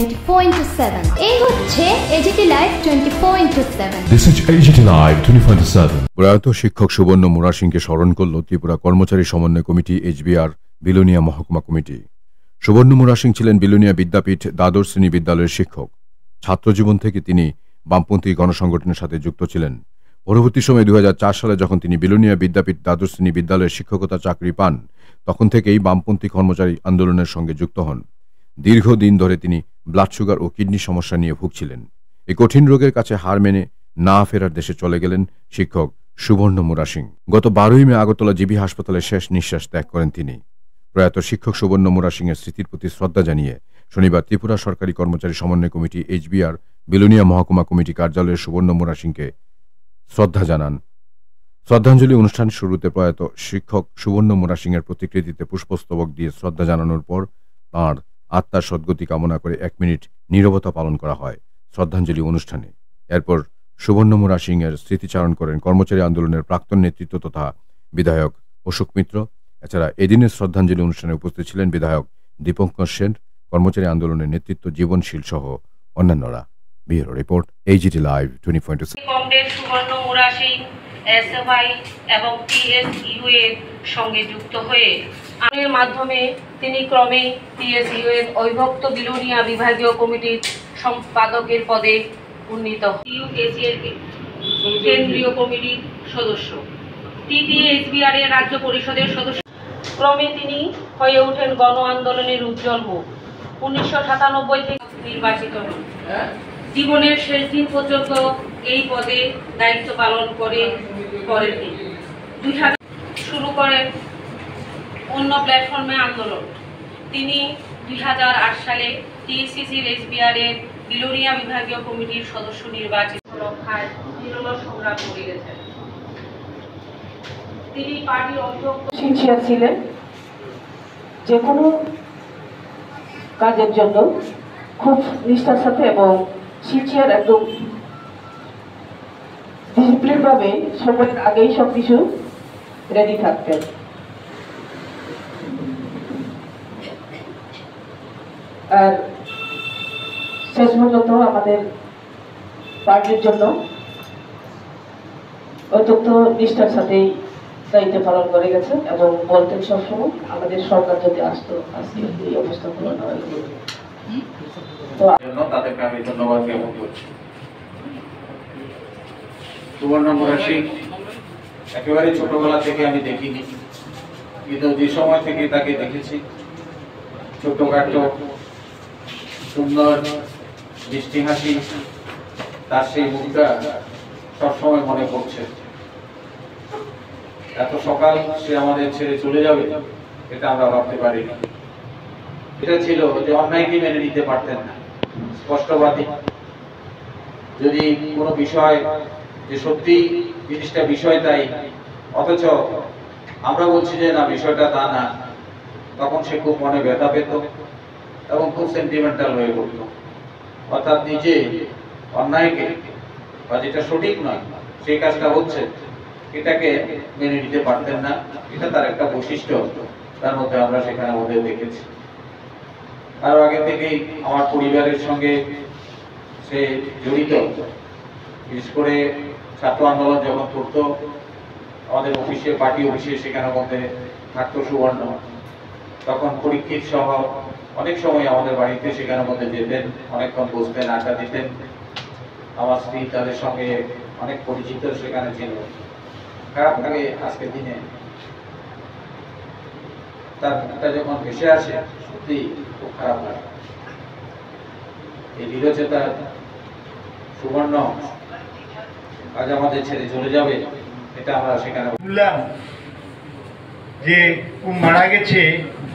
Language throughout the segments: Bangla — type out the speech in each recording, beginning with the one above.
24/7 এই হচ্ছে AGT live 24/7। This is AGT Live 24/7। প্রয়াত শিক্ষক সুবর্ণ মুরা সিংকে স্মরণ করল ত্রিপুরা কর্মচারী সমন্বয় কমিটি HBR বিলোনিয়া মহকুমা কমিটি। সুবর্ণ মুরা সিং ছিলেন বিলোনিয়া বিদ্যাপীঠ দ্বাদশ শ্রেণী বিদ্যালয়ের শিক্ষক। ছাত্রজীবন থেকে তিনি বামপন্থী গণসংগঠনের সাথে যুক্ত ছিলেন। পরবর্তী সময়ে 2004 সালে যখন তিনি বিলোনিয়া বিদ্যাপীঠ দ্বাদশ শ্রেণী বিদ্যালয়ের শিক্ষকতা চাকরি পান, তখন থেকেই বামপন্থী কর্মচারী আন্দোলনের সঙ্গে যুক্ত হন। দীর্ঘদিন ধরে তিনি ব্লাড সুগার ও কিডনি সমস্যা নিয়ে ভুগছিলেন। এই কঠিন রোগের কাছে হার মেনে না ফেরার দেশে চলে গেলেন শিক্ষক সুবর্ণ মুরা সিং। গত 12ই মে আগরতলা জিবি হাসপাতালে শেষ নিঃশ্বাস ত্যাগ করেন তিনি। প্রয়াত শিক্ষক সুবর্ণ মুরা সিং এর স্মৃতির প্রতি শ্রদ্ধা জানিয়ে শনিবার ত্রিপুরা সরকারি কর্মচারী সমন্বয় কমিটি HBR বিলোনিয়া মহকুমা কমিটি কার্যালয়ে সুবর্ণ মুরা সিংকে শ্রদ্ধা জানান। শ্রদ্ধাঞ্জলি অনুষ্ঠান শুরুতে প্রয়াত শিক্ষক সুবর্ণ মুরা সিং এর প্রতিকৃতিতে পুষ্পস্তবক দিয়ে শ্রদ্ধা জানানোর পর তাঁর আত্মার সদ্গতি কামনা করে 1 মিনিট নীরবতা পালন করা হয় শ্রদ্ধাঞ্জলি অনুষ্ঠানে। এরপর সুবর্ণ মুরা সিং এর স্মৃতিচারণ করেন কর্মচারী আন্দোলনের প্রাক্তন নেতৃত্ব তথা বিধায়ক অশোক মিত্র। এছাড়া এদিনের শ্রদ্ধাঞ্জলি অনুষ্ঠানে উপস্থিত ছিলেন বিধায়ক দীপঙ্কর সেন, কর্মচারী আন্দোলনের নেতৃত্ব জীবনশীল সহ অন্যান্যরা। Bureau report AGT live 24/7। Congress সুবর্ণ মুরা সিং SFI এবং TSU এর সঙ্গে যুক্ত হয়ে এর মাধ্যমে তিনি ক্রমে TSU এর অবিভক্ত বিলোনিয়া বিভাগীয় কমিটির সম্পাদকের পদে উন্নীত হন। TUKC এর কেন্দ্রীয় কমিটির সদস্য, TTHBR এর রাজ্য পরিষদের সদস্য। ক্রমে তিনি হয়ে ওঠেন গণ আন্দোলনের উজ্জ্বল মুখ। 1997 থেকে নির্বাচিত হন। জীবনের শেষ দিন পর্যন্ত এই পদে দায়িত্ব পালন করেন তিনি। 2000 শুরু করেন অন্য প্ল্যাটফর্মে আন্দোলন। তিনি 2008 সালে TCCর HBR এর বিলোনিয়া বিভাগীয় কমিটির সদস্য নির্বাচিত রক্ষায় নিরলস সংগ্রাম করে গেছেন। তিনি পার্টির অধ্যক্ষ ছিলেন। যে কোনো কাজের জন্য খুব নিষ্ঠার সাথে এবং সিনসিয়ার একদম ডিসিপ্লিন ভাবে সময়ের আগেই সবকিছু রেডি থাকতেন। আর শেষ পর্যন্ত আমাদের পার্টির জন্য অত্যন্ত নিষ্ঠার সাথেই দায়িত্ব পালন করে গেছেন এবং বলতেন সবসময় আমাদের সরকার যদি আসতো আজকে এই অবস্থা হলো না। তাদেরকে আমি ধন্যবাদ জ্ঞাপন করছি। সুবর্ণ মুরা সিং একেবারে ছোটবেলা থেকে আমি দেখিনি, কিন্তু যে সময় থেকে তাকে দেখেছি ছোটখাটো সুন্দর মিষ্টি হাসি, তার সেই মুখটা সবসময় মনে পড়ছে। এত সকাল সে আমাদের ছেড়ে চলে যাবে এটা আমরা ভাবতে পারিনি। এটা ছিল যে অন্যায়কে মেনে নিতে পারতেন না, স্পষ্টবাদী। যদি কোনো বিষয় যে সত্যি জিনিসটা বিষয় তাই, অথচ আমরা বলছি যে না বিষয়টা তা না, তখন সে খুব মনে ব্যথা পেত এবং খুব সেন্টিমেন্টাল হয়ে পড়ত। অর্থাৎ নিজে অন্যায়কে বা যেটা সঠিক নয় সেই কাজটা হচ্ছে এটাকে মেনে নিতে পারতেন না। এটা তার একটা বৈশিষ্ট্য, তার মধ্যে আমরা সেখানে মধ্যে দেখেছি। আরো আগে থেকেই আমার পরিবারের সঙ্গে সে জড়িত, বিশেষ করে ছাত্র আন্দোলন যখন করতো আমাদের অফিসে, পার্টি অফিসে, সেখানে মধ্যে থাকতো সুবর্ণ। তখন পরীক্ষিত সহ অনেক সময় আমাদের বাড়িতে সেখানে মধ্যে যেতেন, অনেকক্ষণ বসতেন, আড্ডা দিতেন। আমার স্ত্রী তাদের সঙ্গে অনেক পরিচিত সেখানে ছিল। খারাপ লাগে আজকের দিনে তার মুখটা যখন ভেসে আসে, সত্যি খুব খারাপ লাগে। এই বিরোচেতা সুবর্ণ আজ আমাদের ছেড়ে চলে যাবে, এটা আমরা সেখানে বললাম যে ও মারা গেছে।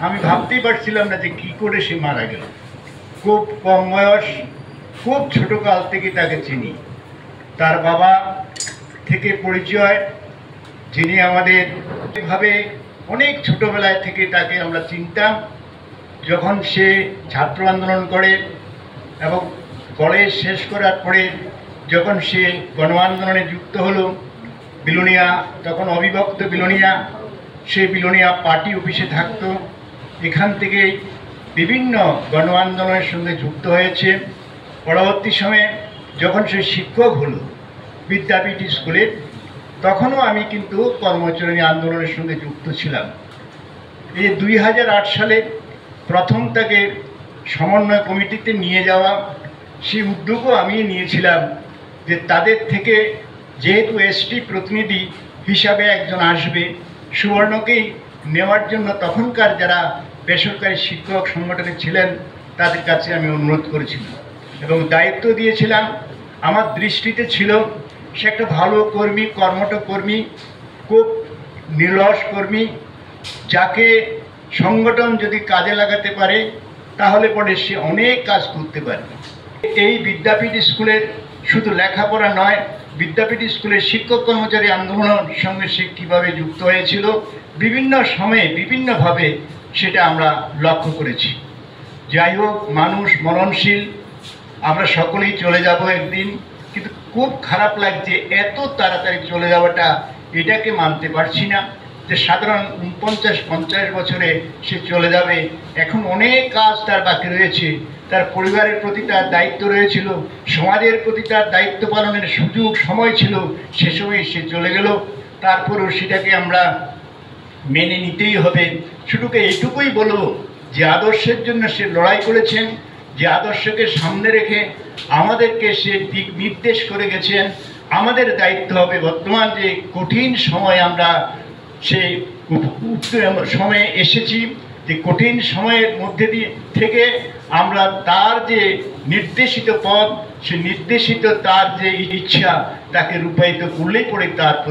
আমি ভাবতেই পারছিলাম না যে কি করে সে মারা গেল। খুব কম বয়স, খুব ছোটকাল থেকে তাকে চিনি। তার বাবা থেকে পরিচয়, যিনি আমাদের ভাবে অনেক ছোটবেলায় থেকে তাকে আমরা চিনতাম। যখন সে ছাত্র আন্দোলন করে এবং কলেজ শেষ করার পরে যখন সে গণ আন্দোলনে যুক্ত হলো, বিলোনিয়া তখন অবিভক্ত বিলোনিয়া, সে বিলোনিয়া পার্টি অফিসে থাকতো। এখান থেকে বিভিন্ন গণ আন্দোলনের সঙ্গে যুক্ত হয়েছে। পরবর্তী সময়ে যখন সে শিক্ষক হলো বিদ্যাপীঠ স্কুলে, তখনও আমি কিন্তু কর্মচারী আন্দোলনের সঙ্গে যুক্ত ছিলাম। এই 2008 সালে প্রথম তাকে সমন্বয় কমিটিতে নিয়ে যাওয়া, সেই উদ্যোগও আমি নিয়েছিলাম যে তাদের থেকে যেহেতু এসটি প্রতিনিধি হিসাবে একজন আসবে, সুবর্ণকেই নেওয়ার জন্য তখনকার যারা বেসরকারি শিক্ষক সংগঠনে ছিলেন তাদের কাছে আমি অনুরোধ করেছিলাম এবং দায়িত্ব দিয়েছিলাম। আমার দৃষ্টিতে ছিল সে একটা ভালো কর্মী, কর্মঠ কর্মী, খুব নির্লস কর্মী, যাকে সংগঠন যদি কাজে লাগাতে পারে তাহলে পরে সে অনেক কাজ করতে পারে। এই বিদ্যাপীঠ স্কুলের শুধু লেখাপড়া নয়, বিদ্যাপীঠ স্কুলের শিক্ষক কর্মচারী আন্দোলনের সঙ্গে সে কীভাবে যুক্ত হয়েছিল বিভিন্ন সময়ে বিভিন্নভাবে সেটা আমরা লক্ষ্য করেছি। যাই হোক, মানুষ মরণশীল, আমরা সকলেই চলে যাব একদিন, কিন্তু খুব খারাপ লাগছে এত তাড়াতাড়ি চলে যাওয়াটা, এটাকে মানতে পারছি না যে সাধারণ 49-50 বছরে সে চলে যাবে। এখন অনেক কাজ তার বাকি রয়েছে, তার পরিবারের প্রতি তার দায়িত্ব রয়েছিল, সমাজের প্রতি তার দায়িত্ব পালনের সুযোগ সময় ছিল, সে সময় সে চলে গেল। তারপরেও সেটাকে আমরা মেনে নিতেই হবে। শুধুকে এইটুকুই বলবো যে আদর্শের জন্য সে লড়াই করেছেন, যে আদর্শকে সামনে রেখে আমাদেরকে সে দিক নির্দেশ করে গেছেন। আমাদের দায়িত্ব হবে বর্তমান যে কঠিন সময় আমরা সেই সময়ে এসেছি, যে কঠিন সময়ের মধ্যে দিয়ে থেকে আমরা তার যে নির্দেশিত পথ, সে নির্দেশিত তার যে ইচ্ছা তাকে রূপায়িত করলেই পড়ে তার